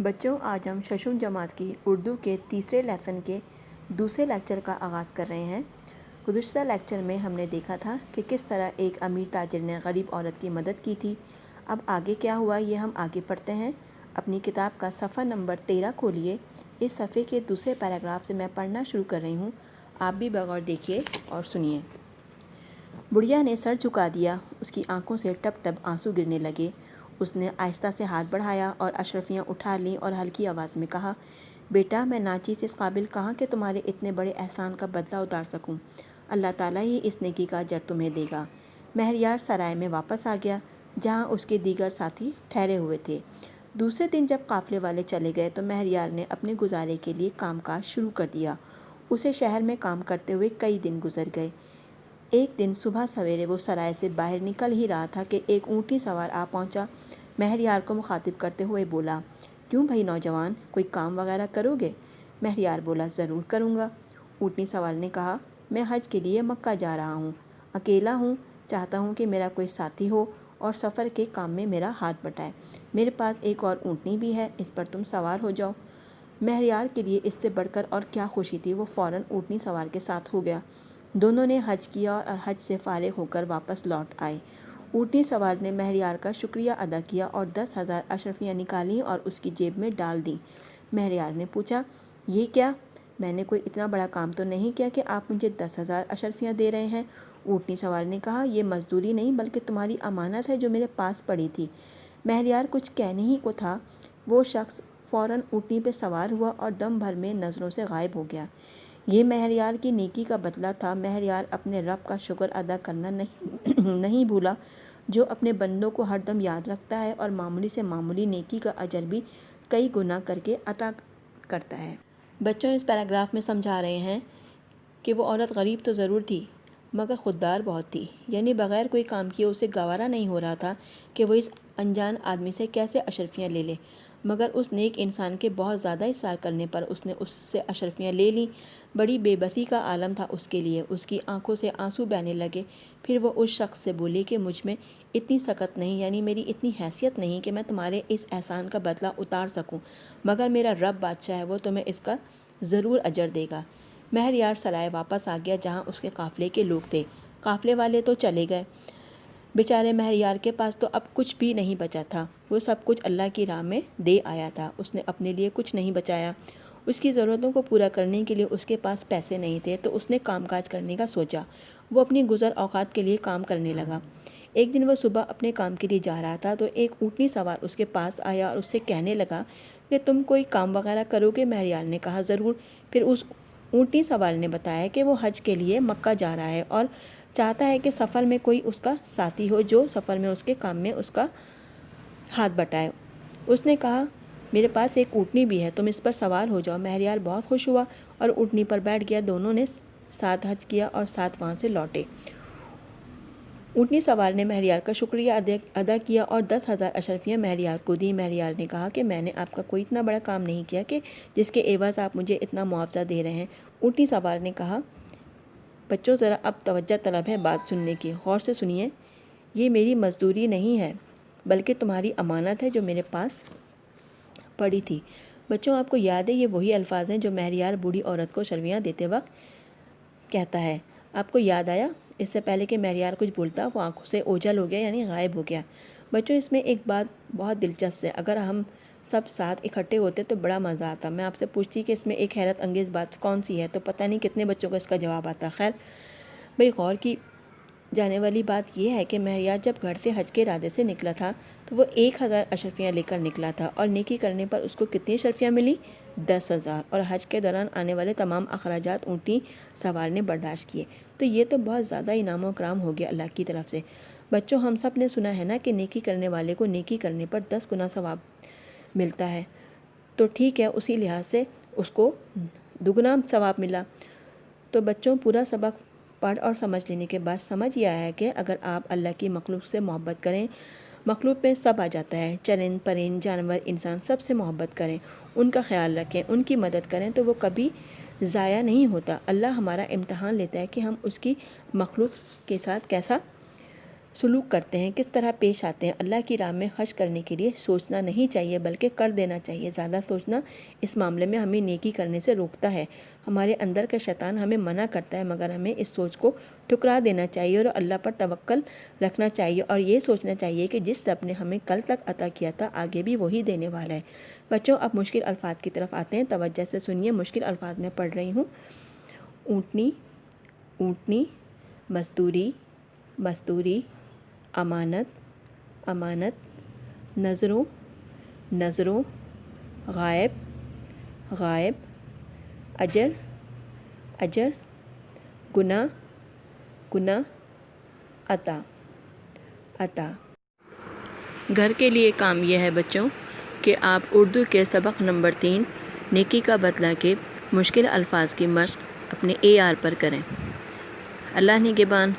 بچوں، آج ہم ششم جماعت کی اردو کے تیسرے لیسن کے دوسرے لیکچر کا آغاز کر رہے ہیں۔ گزشتہ لیکچر میں ہم نے دیکھا تھا کہ کس طرح ایک امیر تاجر نے غریب عورت کی مدد کی تھی۔ اب آگے کیا ہوا یہ ہم آگے پڑھتے ہیں۔ اپنی کتاب کا صفحہ نمبر 13 کھولیے۔ اس صفحے کے دوسرے پیراگراف سے میں پڑھنا شروع کر رہی ہوں، آپ بھی بغور دیکھیے اور سنیے۔ بڑھیا نے سر جھکا دیا، اس کی آنکھوں سے ٹپ ٹپ آنسو گرنے لگے۔ اس نے آہستہ سے ہاتھ بڑھایا اور اشرفیاں اٹھا لیں اور ہلکی آواز میں کہا، بیٹا میں ناچیز اس قابل کہاں کہ تمہارے اتنے بڑے احسان کا بدلہ اتار سکوں۔ اللہ تعالیٰ ہی اس نیکی کا اجر تمہیں دے گا۔ مہریار سرائے میں واپس آ گیا جہاں اس کے دیگر ساتھی ٹھہرے ہوئے تھے۔ دوسرے دن جب قافلے والے چلے گئے تو مہریار نے اپنے گزارے کے لیے کام کاج شروع کر دیا۔ اسے شہر میں کام کرتے ہوئے کئی دن گزر گئے۔ ایک دن صبح سویرے وہ سرائے سے باہر نکل ہی رہا تھا کہ ایک اونٹنی سوار آ پہنچا۔ مہریار کو مخاطب کرتے ہوئے بولا، کیوں بھائی نوجوان، کوئی کام وغیرہ کرو گے؟ مہریار بولا، ضرور کروں گا۔ اونٹنی سوار نے کہا، میں حج کے لیے مکہ جا رہا ہوں، اکیلا ہوں، چاہتا ہوں کہ میرا کوئی ساتھی ہو اور سفر کے کام میں میرا ہاتھ بٹائے۔ میرے پاس ایک اور اونٹنی بھی ہے، اس پر تم سوار ہو جاؤ۔ مہریار کے لیے اس سے بڑھ کر اور کیا خوشی تھی، وہ فوراً اونٹنی سوار کے ساتھ ہو گیا۔ دونوں نے حج کیا اور حج سے فارغ ہو کر واپس لوٹ آئے۔ اونٹنی سوار نے مہریار کا شکریہ ادا کیا اور 10,000 اشرفیاں نکالیں اور اس کی جیب میں ڈال دیں۔ مہریار نے پوچھا، یہ کیا؟ میں نے کوئی اتنا بڑا کام تو نہیں کیا کہ آپ مجھے 10,000 اشرفیاں دے رہے ہیں؟ اونٹنی سوار نے کہا، یہ مزدوری نہیں بلکہ تمہاری امانت ہے جو میرے پاس پڑی تھی۔ مہریار کچھ کہنے ہی کو تھا، وہ شخص فوراً اونٹنی پہ سوار ہوا اور دم بھر میں نظروں سے غائب ہو گیا۔ یہ مہریار کی نیکی کا بدلہ تھا۔ مہریار اپنے رب کا شکر ادا کرنا نہیں بھولا، جو اپنے بندوں کو ہر دم یاد رکھتا ہے اور معمولی سے معمولی نیکی کا اجر بھی کئی گنا کر کے عطا کرتا ہے۔ بچوں، اس پیراگراف میں سمجھا رہے ہیں کہ وہ عورت غریب تو ضرور تھی مگر خوددار بہت تھی، یعنی بغیر کوئی کام کیے اسے گوارا نہیں ہو رہا تھا کہ وہ اس انجان آدمی سے کیسے اشرفیاں لے لے، مگر اس نیک انسان کے بہت زیادہ اصرار کرنے پر اس نے اس سے اشرفیاں لے لیں۔ بڑی بے بسی کا عالم تھا اس کے لیے، اس کی آنکھوں سے آنسو بہنے لگے۔ پھر وہ اس شخص سے بولی کہ مجھ میں اتنی سکت نہیں، یعنی میری اتنی حیثیت نہیں کہ میں تمہارے اس احسان کا بدلہ اتار سکوں، مگر میرا رب بادشاہ ہے، وہ تمہیں اس کا ضرور اجر دے گا۔ مہریار سرائے واپس آ گیا جہاں اس کے قافلے کے لوگ تھے۔ قافلے والے تو چلے گئے، بیچارے مہریار کے پاس تو اب کچھ بھی نہیں بچا تھا۔ وہ سب کچھ اللہ کی راہ میں دے آیا تھا، اس نے اپنے لیے کچھ نہیں بچایا۔ اس کی ضرورتوں کو پورا کرنے کے لیے اس کے پاس پیسے نہیں تھے تو اس نے کام کاج کرنے کا سوچا۔ وہ اپنی گزر اوقات کے لیے کام کرنے لگا۔ ایک دن وہ صبح اپنے کام کے لیے جا رہا تھا تو ایک اونٹنی سوار اس کے پاس آیا اور اس سے کہنے لگا کہ تم کوئی کام وغیرہ کرو گے؟ مہریار نے کہا، ضرور۔ پھر اس اونٹنی سوار نے بتایا کہ وہ حج کے لیے مکہ جا رہا ہے اور چاہتا ہے کہ سفر میں کوئی اس کا ساتھی ہو جو سفر میں اس کے کام میں اس کا ہاتھ بٹائے۔ اس نے کہا، میرے پاس ایک اونٹنی بھی ہے، تم اس پر سوار ہو جاؤ۔ مہریار بہت خوش ہوا اور اونٹنی پر بیٹھ گیا۔ دونوں نے ساتھ حج کیا اور ساتھ وہاں سے لوٹے۔ اونٹنی سوار نے مہریار کا شکریہ ادا کیا اور 10,000 اشرفیاں مہریار کو دیں۔ مہریار نے کہا کہ میں نے آپ کا کوئی اتنا بڑا کام نہیں کیا کہ جس کے عوض آپ مجھے اتنا معاوضہ دے رہے ہیں۔ اونٹنی سوار نے کہا، بچوں ذرا اب توجہ طلب ہے بات سننے کی، غور سے سنیے۔ یہ میری مزدوری نہیں ہے بلکہ تمہاری امانت ہے جو میرے پاس پڑی تھی۔ بچوں، آپ کو یاد ہے یہ وہی الفاظ ہیں جو مہریار بوڑھی عورت کو اشرفیاں دیتے وقت کہتا ہے۔ آپ کو یاد آیا؟ اس سے پہلے کہ مہریار کچھ بولتا وہ آنکھوں سے اوجھل ہو گیا، یعنی غائب ہو گیا۔ بچوں، اس میں ایک بات بہت دلچسپ ہے، اگر ہم سب ساتھ اکٹھے ہوتے تو بڑا مزہ آتا۔ میں آپ سے پوچھتی کہ اس میں ایک حیرت انگیز بات کون سی ہے تو پتہ نہیں کتنے بچوں کو اس کا جواب آتا۔ خیر بھئی، غور کی جانے والی بات یہ ہے کہ مہریار جب گھر سے حج کے ارادے سے نکلا تھا تو وہ 1,000 اشرفیاں لے کر نکلا تھا اور نیکی کرنے پر اس کو کتنی اشرفیاں ملی؟ 10,000، اور حج کے دوران آنے والے تمام اخراجات اونٹنی سوار نے برداشت کیے۔ تو یہ تو بہت زیادہ انعام و کرام ہو گیا اللہ کی طرف سے۔ بچوں، ہم سب نے سنا ہے نا کہ نیکی کرنے والے کو نیکی کرنے پر 10 گنا ثواب ملتا ہے، تو ٹھیک ہے، اسی لحاظ سے اس کو دگنا ثواب ملا۔ تو بچوں، پورا سبق پڑھ اور سمجھ لینے کے بعد سمجھ یہ آیا کہ اگر آپ اللہ کی مخلوق سے محبت کریں، مخلوق میں سب آ جاتا ہے، چرند پرند جانور انسان، سب سے محبت کریں، ان کا خیال رکھیں، ان کی مدد کریں تو وہ کبھی ضائع نہیں ہوتا۔ اللہ ہمارا امتحان لیتا ہے کہ ہم اس کی مخلوق کے ساتھ کیسا سلوک کرتے ہیں، کس طرح پیش آتے ہیں۔ اللہ کی راہ میں خرچ کرنے کے لیے سوچنا نہیں چاہیے بلکہ کر دینا چاہیے۔ زیادہ سوچنا اس معاملے میں ہمیں نیکی کرنے سے روکتا ہے۔ ہمارے اندر کا شیطان ہمیں منع کرتا ہے، مگر ہمیں اس سوچ کو ٹھکرا دینا چاہیے اور اللہ پر توکل رکھنا چاہیے اور یہ سوچنا چاہیے کہ جس رب نے ہمیں کل تک عطا کیا تھا آگے بھی وہی دینے والا ہے۔ بچوں، اب مشکل الفاظ کی طرف آتے ہیں، توجہ سے سنیے۔ مشکل الفاظ میں پڑھ رہی ہوں۔ اونٹنی، اونٹنی، مزدوری، مزدوری، امانت، امانت، نظروں، نظروں، غائب، غائب، اجر، اجر، گناہ، گناہ، عطا، عطا۔ گھر کے لیے کام یہ ہے بچوں کہ آپ اردو کے سبق نمبر 3 نیکی کا بدلہ کے مشکل الفاظ کی مشق اپنے AR پر کریں۔ اللہ نگہبان۔